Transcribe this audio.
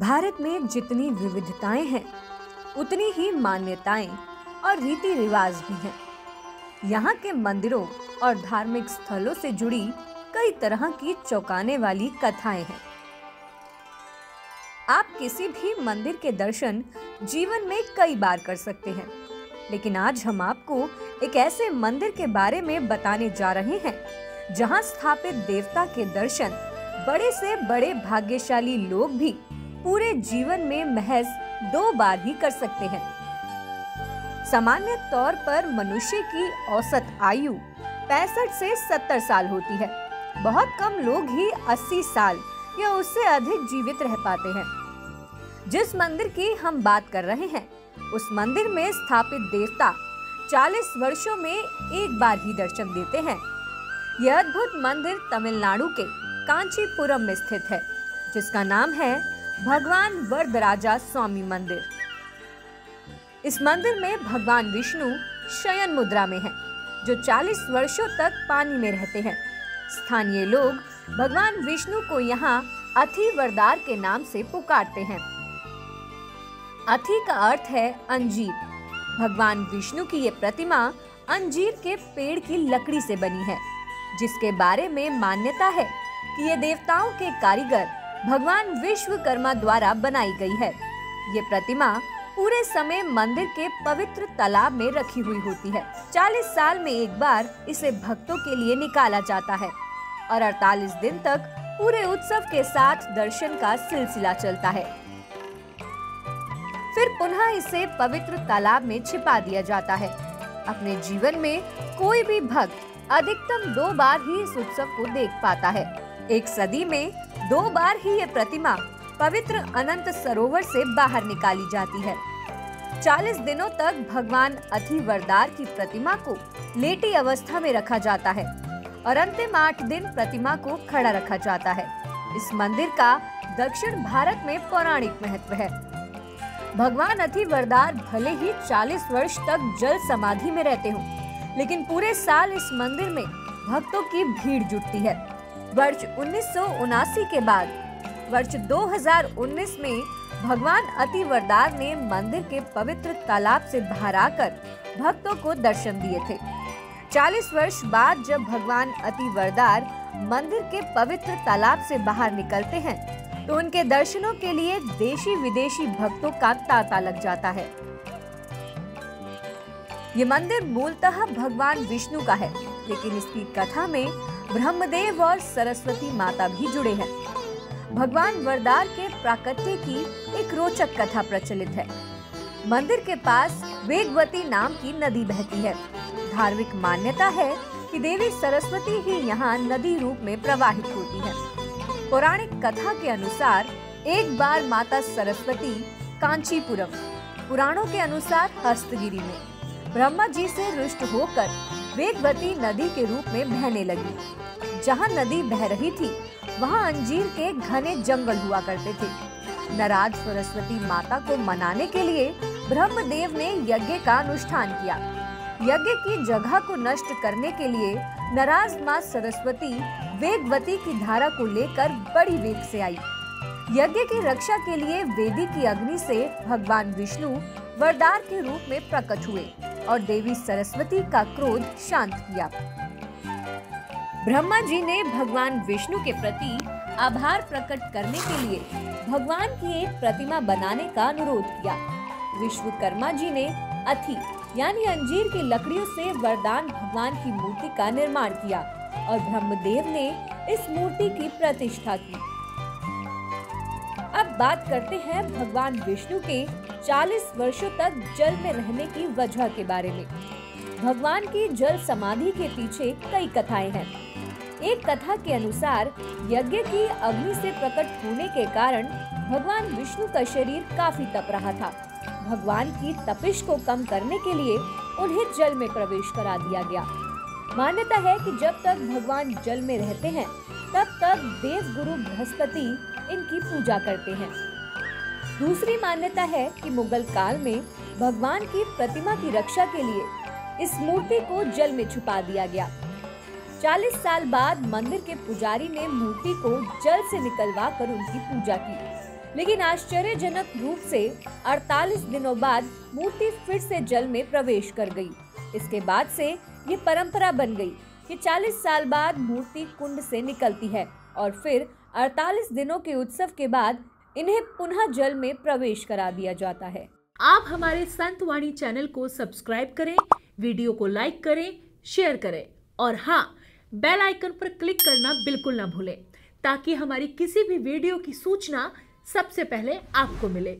भारत में जितनी विविधताएं हैं, उतनी ही मान्यताएं और रीति रिवाज भी हैं। यहाँ के मंदिरों और धार्मिक स्थलों से जुड़ी कई तरह की चौंकाने वाली कथाएं हैं। आप किसी भी मंदिर के दर्शन जीवन में कई बार कर सकते हैं, लेकिन आज हम आपको एक ऐसे मंदिर के बारे में बताने जा रहे हैं जहां स्थापित देवता के दर्शन बड़े से बड़े भाग्यशाली लोग भी पूरे जीवन में महज 2 बार ही कर सकते हैं। सामान्य तौर पर मनुष्य की औसत आयु 65 से 70 साल होती है। बहुत कम लोग ही 80 साल या उससे अधिक जीवित रह पाते हैं। जिस मंदिर की हम बात कर रहे हैं, उस मंदिर में स्थापित देवता 40 वर्षों में एक बार ही दर्शन देते हैं। यह अद्भुत मंदिर तमिलनाडु के कांचीपुरम में स्थित है, जिसका नाम है भगवान वरदराजा स्वामी मंदिर। इस मंदिर में भगवान विष्णु शयन मुद्रा में हैं, जो 40 वर्षों तक पानी में रहते हैं। स्थानीय लोग भगवान विष्णु को यहाँ अथि वरदार के नाम से पुकारते हैं। अथि का अर्थ है अंजीर। भगवान विष्णु की ये प्रतिमा अंजीर के पेड़ की लकड़ी से बनी है, जिसके बारे में मान्यता है कि ये देवताओं के कारीगर भगवान विश्वकर्मा द्वारा बनाई गई है। ये प्रतिमा पूरे समय मंदिर के पवित्र तालाब में रखी हुई होती है। 40 साल में एक बार इसे भक्तों के लिए निकाला जाता है और 48 दिन तक पूरे उत्सव के साथ दर्शन का सिलसिला चलता है। फिर पुनः इसे पवित्र तालाब में छिपा दिया जाता है। अपने जीवन में कोई भी भक्त अधिकतम 2 बार ही इस उत्सव को देख पाता है। एक सदी में 2 बार ही ये प्रतिमा पवित्र अनंत सरोवर से बाहर निकाली जाती है। 40 दिनों तक भगवान अथि वरदार की प्रतिमा को लेटी अवस्था में रखा जाता है और अंतिम 8 दिन प्रतिमा को खड़ा रखा जाता है। इस मंदिर का दक्षिण भारत में पौराणिक महत्व है। भगवान अथि वरदार भले ही 40 वर्ष तक जल समाधि में रहते हों, लेकिन पूरे साल इस मंदिर में भक्तों की भीड़ जुटती है। वर्ष 1979 के बाद वर्ष 2019 में भगवान अथि वरदार ने मंदिर के पवित्र तालाब से बाहर आकर भक्तों को दर्शन दिए थे। 40 वर्ष बाद जब भगवान अथि वरदार मंदिर के पवित्र तालाब से बाहर निकलते हैं, तो उनके दर्शनों के लिए देशी विदेशी भक्तों का तांता लग जाता है। ये मंदिर मूलतः भगवान विष्णु का है, लेकिन इसकी कथा में ब्रह्मदेव और सरस्वती माता भी जुड़े हैं। भगवान वरदार के प्राकट्य की एक रोचक कथा प्रचलित है। मंदिर के पास वेगवती नाम की नदी बहती है। धार्मिक मान्यता है कि देवी सरस्वती ही यहाँ नदी रूप में प्रवाहित होती है। पौराणिक कथा के अनुसार एक बार माता सरस्वती कांचीपुरम, पुराणों के अनुसार हस्तगिरी में ब्रह्मा जी से रुष्ट होकर वेगवती नदी के रूप में बहने लगी। जहाँ नदी बह रही थी, वहाँ अंजीर के घने जंगल हुआ करते थे। नाराज सरस्वती माता को मनाने के लिए ब्रह्मदेव ने यज्ञ का अनुष्ठान किया। यज्ञ की जगह को नष्ट करने के लिए नाराज माँ सरस्वती वेगवती की धारा को लेकर बड़ी वेग से आई। यज्ञ की रक्षा के लिए वेदी की अग्नि से भगवान विष्णु वरदार के रूप में प्रकट हुए और देवी सरस्वती का क्रोध शांत किया। ब्रह्मा जी ने भगवान विष्णु के प्रति आभार प्रकट करने के लिए भगवान की एक प्रतिमा बनाने का अनुरोध किया। विश्वकर्मा जी ने अथि यानी अंजीर की लकड़ियों से वरदान भगवान की मूर्ति का निर्माण किया और ब्रह्मदेव ने इस मूर्ति की प्रतिष्ठा की। अब बात करते हैं भगवान विष्णु के 40 वर्षों तक जल में रहने की वजह के बारे में। भगवान की जल समाधि के पीछे कई कथाएं हैं। एक कथा के अनुसार यज्ञ की अग्नि से प्रकट होने के कारण भगवान विष्णु का शरीर काफी तप रहा था। भगवान की तपिश को कम करने के लिए उन्हें जल में प्रवेश करा दिया गया। मान्यता है कि जब तक भगवान जल में रहते हैं, तब तक देव गुरु बृहस्पति इनकी पूजा करते हैं। दूसरी मान्यता है कि मुगल काल में भगवान की प्रतिमा की रक्षा के लिए इस मूर्ति को जल में छुपा दिया गया। 40 साल बाद मंदिर के पुजारी ने मूर्ति को जल से निकलवा कर उनकी पूजा की। लेकिन आश्चर्यजनक रूप से 48 दिनों बाद मूर्ति फिर से जल में प्रवेश कर गई। इसके बाद से ये परंपरा बन गई कि 40 साल बाद मूर्ति कुंड से निकलती है और फिर 48 दिनों के उत्सव के बाद इन्हें पुनः जल में प्रवेश करा दिया जाता है। आप हमारे संत वाणी चैनल को सब्सक्राइब करें, वीडियो को लाइक करें, शेयर करें और हाँ, बेल आइकन पर क्लिक करना बिल्कुल ना भूलें ताकि हमारी किसी भी वीडियो की सूचना सबसे पहले आपको मिले।